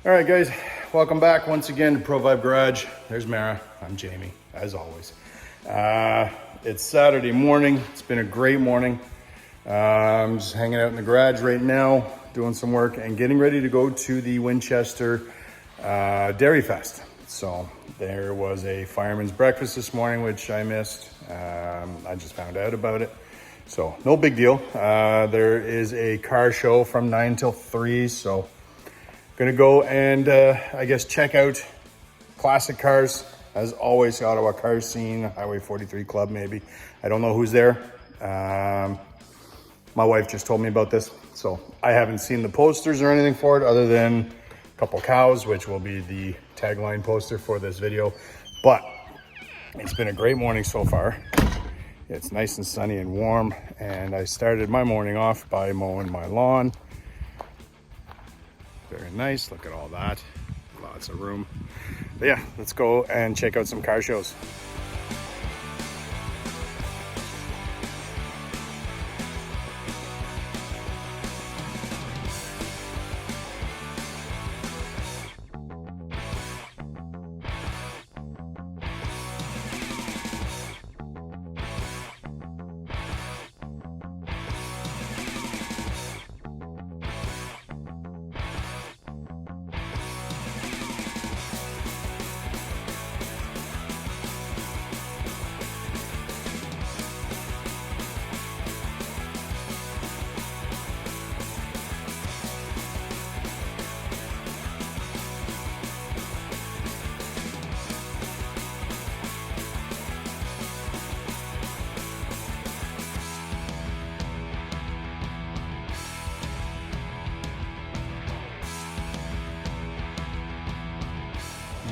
All right, guys, welcome back once again to Pro Vibe Garage. There's Mara. I'm Jamie, as always. It's Saturday morning. It's been a great morning. I'm just hanging out in the garage right now, doing some work and getting ready to go to the Winchester Dairyfest. So there was a fireman's breakfast this morning, which I missed. I just found out about it. So no big deal. There is a car show from 9 till 3. So gonna go and I guess check out classic cars. As always, Ottawa car scene, Highway 43 Club maybe. I don't know who's there. My wife just told me about this, so I haven't seen the posters or anything for it other than a couple cows, which will be the tagline poster for this video. But it's been a great morning so far. It's nice and sunny and warm, and I started my morning off by mowing my lawn. Very nice, look at all that. Lots of room. But yeah, let's go and check out some car shows.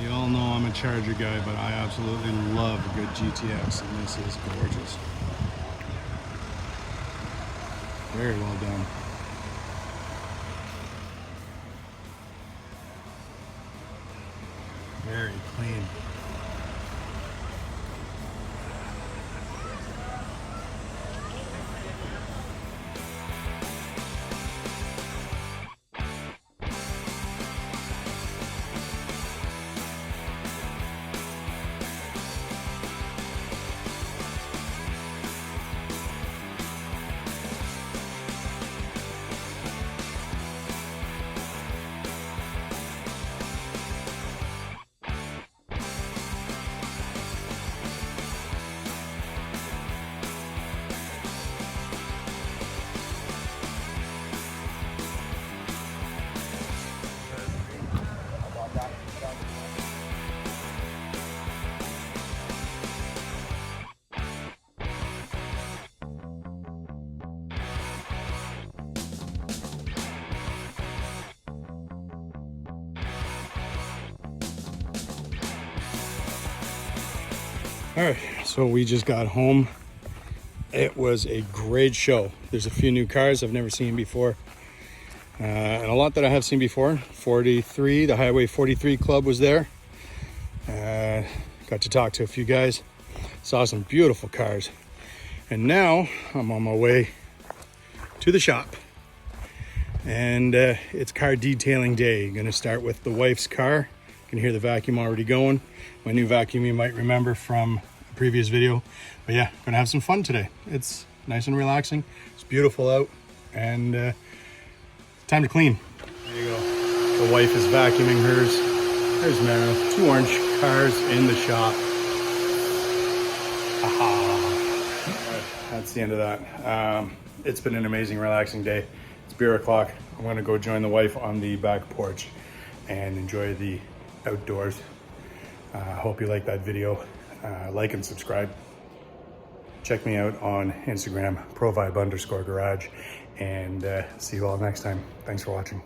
You all know I'm a Charger guy, but I absolutely love a good GTX, and this is gorgeous. Very well done. Very clean. All right, so we just got home. It was a great show. There's a few new cars I've never seen before, and a lot that I have seen before. 43, the Highway 43 Club was there. Got to talk to a few guys. Saw some beautiful cars. And now I'm on my way to the shop. And it's car detailing day. Gonna start with the wife's car. You can hear the vacuum already going. My new vacuum you might remember from a previous video. But yeah, gonna have some fun today. It's nice and relaxing. It's beautiful out, and time to clean. There you go. The wife is vacuuming hers. There's Mara. 2 orange cars in the shop. Aha. That's the end of that. It's been an amazing, relaxing day. It's beer o'clock. I'm gonna go join the wife on the back porch and enjoy the outdoors. Hope you like that video. Like and subscribe. Check me out on Instagram, provibe_garage, and see you all next time. Thanks for watching.